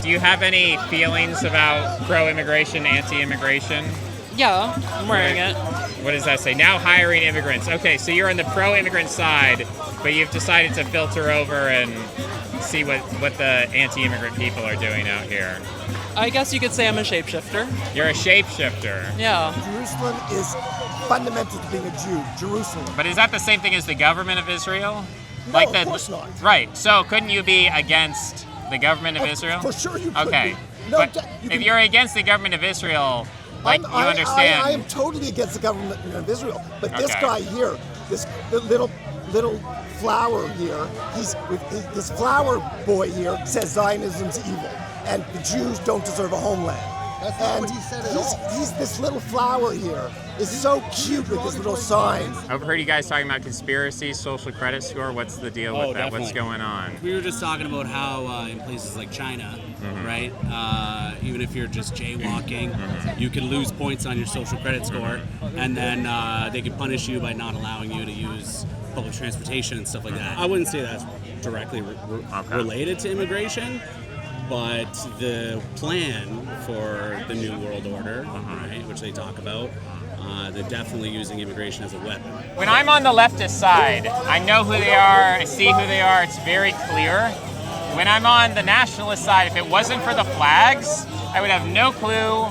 Do you have any feelings about pro-immigration, anti-immigration? Yeah, I'm wearing it. What does that say? Now hiring immigrants. Okay, so you're on the pro-immigrant side, but you've decided to filter over and see what the anti-immigrant people are doing out here. I guess you could say I'm a shapeshifter. You're a shapeshifter. Yeah. Jerusalem is fundamental to being a Jew. Jerusalem. But is that the same thing as the government of Israel? No, of course not. Right. So couldn't you be against the government of Israel? For sure you could Okay. be. No, But if you're against the government of Israel, like, you understand. I am totally against the government of Israel. But this Okay. guy here, this little flower here, this flower boy here says Zionism's evil and the Jews don't deserve a homeland. That's not what he said at all. He's this little flower here is so cute with this little sign. I've heard you guys talking about conspiracies, social credit score. What's the deal with that? Definitely. What's going on? We were just talking about how in places like China, right, even if you're just jaywalking, you can lose points on your social credit score, and then they can punish you by not allowing you to use public transportation and stuff like that. I wouldn't say that's directly related to immigration, but the plan for the New World Order, right, which they talk about, they're definitely using immigration as a weapon. When I'm on the leftist side, I know who they are, I see who they are, it's very clear. When I'm on the nationalist side, if it wasn't for the flags, I would have no clue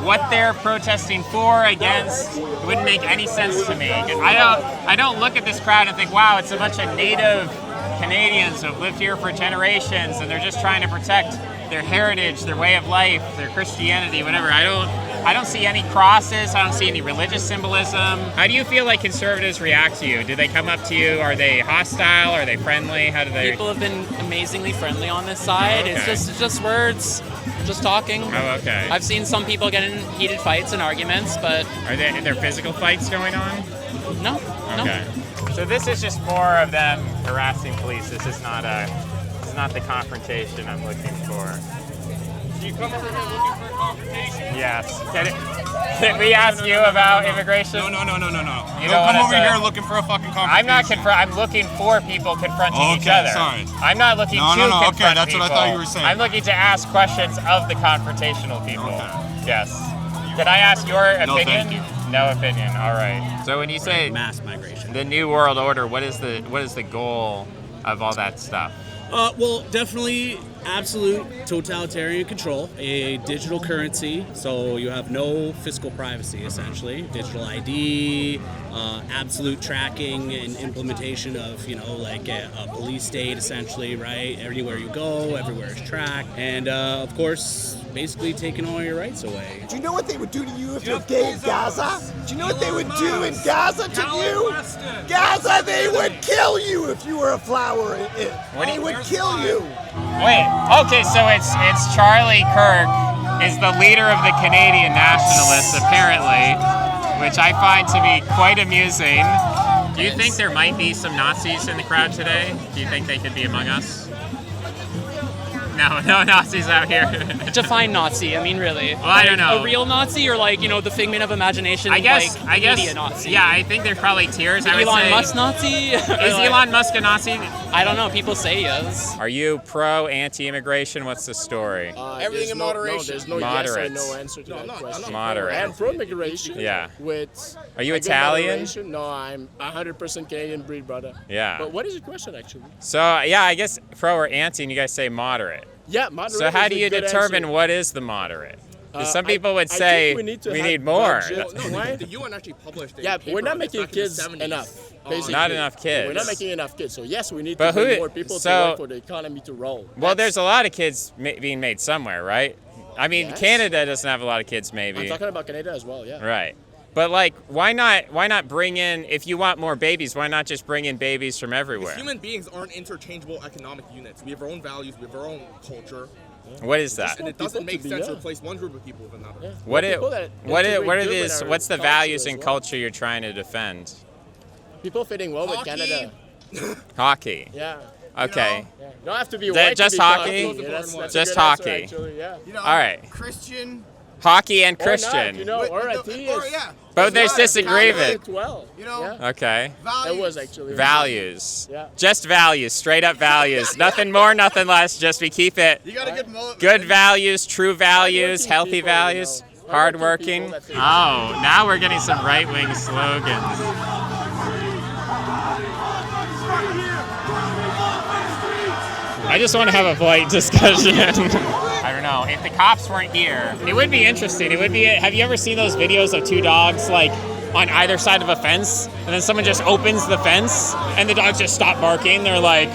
what they're protesting for, against. It wouldn't make any sense to me. I don't look at this crowd and think, wow, it's a bunch of native Canadians who have lived here for generations and they're just trying to protect their heritage, their way of life, their Christianity, whatever. I don't see any crosses. I don't see any religious symbolism. How do you feel like conservatives react to you? Do they come up to you? Are they hostile? Are they friendly? How do they? People have been amazingly friendly on this side. Okay. It's just words, just talking. Oh, okay. I've seen some people get in heated fights and arguments, but Are there physical fights going on? no. Okay. So this is just more of them harassing police. This is not the confrontation I'm looking for. Do you come over here looking for a confrontation? Yes. Can we ask you about immigration? No. You don't don't come over wanna- here looking for a fucking confrontation. I'm not I'm looking for people confronting each Okay, other. sorry. I'm not looking No, to no, no, okay, confront that's what I people. thought you were saying. I'm looking to ask questions of the confrontational people. Okay. Yes. Can I ask your No, opinion? thank you. No opinion. All right. So when you say Mass migration. the New World Order, what is the goal of all that stuff? Well, definitely absolute totalitarian control, a digital currency, so you have no fiscal privacy, essentially. Digital ID, absolute tracking and implementation of, like a police state, essentially, right? Everywhere you go, everywhere is tracked. And, of course, basically taking all your rights away. Do you know what they would do to you if you're gay in Gaza? Do you know what they would do in Gaza to you? Gaza, they would kill you if you were a flower. They would kill you. Wait. Okay, so it's Charlie Kirk is the leader of the Canadian Nationalists, apparently, which I find to be quite amusing. Do you think there might be some Nazis in the crowd today? Do you think they could be among us? No Nazis out here. Define Nazi. I mean, really. Well, I don't know. A real Nazi or the figment of imagination? I guess. Media Nazi. Yeah, I think there's probably tiers. I would Elon say. Musk Nazi? Is Elon Musk a Nazi? I don't know. People say yes. Are you pro anti-immigration? What's the story? Everything in moderation. There's no Moderate. yes or no answer to that question. Moderate. I'm pro-immigration. Yeah. With Are you a good Italian? moderation. No, I'm 100% Canadian breed, brother. Yeah. But what is your question, actually? So yeah, I guess pro or anti, and you guys say moderate. Yeah, moderate. So how is do a you good determine answer. what is the moderate? Because some I- people would I say think we have need more. budget. No, Why? the UN actually published a Yeah, paper we're not on this making back in the kids 70s. enough. Basically. Not enough kids. We're not making enough kids. So yes, we need But to bring who- more people so- to work for the economy to roll. Well, That's- there's a lot of kids being made somewhere, right? I mean, Yes. Canada doesn't have a lot of kids, maybe. I'm talking about Canada as well. Yeah. Right. But like, why not bring in? If you want more babies, why not just bring in babies from everywhere? Human beings aren't interchangeable economic units. We have our own values. We have our own culture. What is that? And it people doesn't to make be, sense to yeah. replace one group of people with another. Yeah. What Well, it, people that what integrate are good with these? our What's the culture values as and well. culture you're trying to defend? People fitting well with Hockey. Canada. Hockey. Yeah. Okay. Yeah. You don't have to be Is that white. just to be hockey? cocky. Yeah, that's a Just good answer, hockey. actually, yeah. You know, All right. Christian. Hockey and Or Christian. not, you know, or a Or, theist. yeah. But there's disagreement. Well, You know, Okay. values. it was actually Values. Yeah. Just values, straight up values. Nothing more, nothing less. Just we keep it You got a good good values, true values, Hardworking healthy people, values, you know. hardworking. Hardworking people, Oh, now we're getting some right-wing slogans. I just want to have a polite discussion. I don't know. If the cops weren't here, it would be interesting. It would be. Have you ever seen those videos of two dogs like on either side of a fence, and then someone just opens the fence, and the dogs just stop barking? They're like,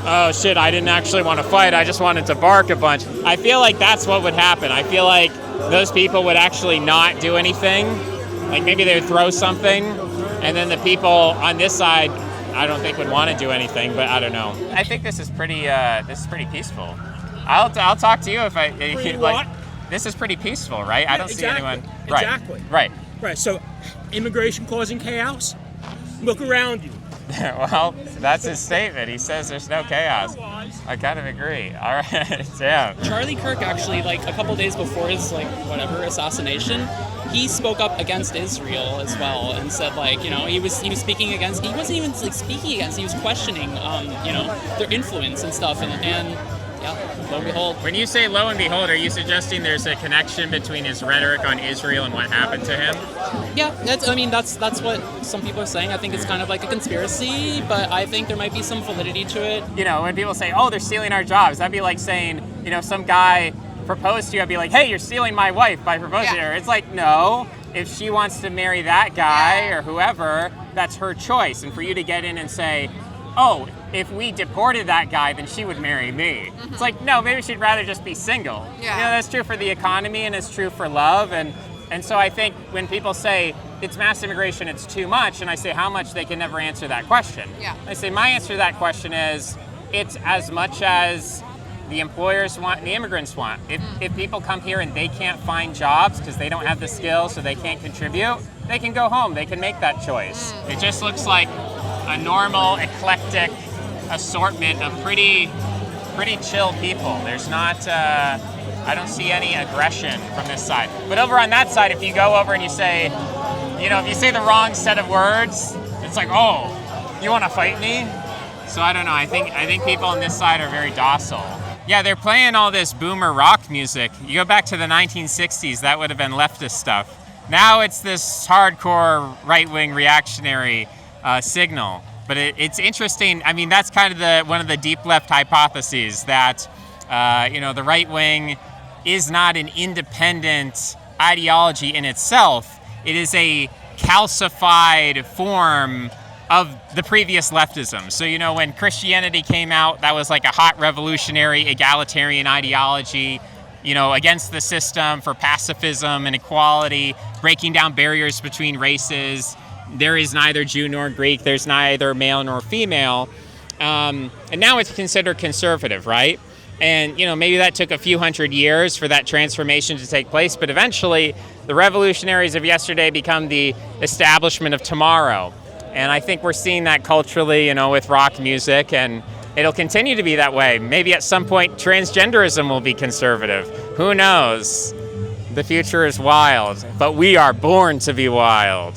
"Oh shit! I didn't actually want to fight. I just wanted to bark a bunch." I feel like that's what would happen. I feel like those people would actually not do anything. Like maybe they would throw something, and then the people on this side, I don't think would want to do anything, but I don't know. I think this is pretty peaceful. I'll talk to you if I Pretty like. what? This is pretty peaceful, right? I don't see exactly. anyone. Right. Exactly. Right. Right. So, immigration causing chaos. Look around you. Well, that's his statement. He says there's no chaos. I kind of agree. All right. Yeah. Charlie Kirk actually, like a couple days before his assassination, he spoke up against Israel as well and said he was speaking against. He wasn't even speaking against. He was questioning their influence and stuff and yeah, lo and behold. When you say lo and behold, are you suggesting there's a connection between his rhetoric on Israel and what happened to him? Yeah, that's what some people are saying. I think it's kind of like a conspiracy, but I think there might be some validity to it. You know, when people say, "Oh, they're stealing our jobs," that'd be like saying, some guy proposed to you, I'd be like, "Hey, you're stealing my wife by proposing to her." It's like, no, if she wants to marry that guy or whoever, that's her choice. And for you to get in and say, "Oh, if we deported that guy, then she would marry me." It's like, no, maybe she'd rather just be single. Yeah. That's true for the economy and it's true for love. And so I think when people say it's mass immigration, it's too much, and I say how much, they can never answer that question. Yeah. I say my answer to that question is it's as much as the employers want and the immigrants want. If people come here and they can't find jobs because they don't have the skills or they can't contribute, they can go home. They can make that choice. It just looks like a normal, eclectic assortment of pretty chill people. There's not, I don't see any aggression from this side. But over on that side, if you go over and you say, if you say the wrong set of words, it's like, "Oh, you want to fight me?" So I don't know. I think people on this side are very docile. Yeah, they're playing all this boomer rock music. You go back to the 1960s, that would have been leftist stuff. Now it's this hardcore right-wing reactionary signal. But it's interesting. I mean, that's kind of one of the deep left hypotheses that, the right wing is not an independent ideology in itself. It is a calcified form of the previous leftism. So, when Christianity came out, that was like a hot revolutionary egalitarian ideology, against the system for pacifism and equality, breaking down barriers between races. There is neither Jew nor Greek. There's neither male nor female. And now it's considered conservative, right? And, maybe that took a few hundred years for that transformation to take place. But eventually, the revolutionaries of yesterday become the establishment of tomorrow. And I think we're seeing that culturally, with rock music. And it'll continue to be that way. Maybe at some point, transgenderism will be conservative. Who knows? The future is wild. But we are born to be wild.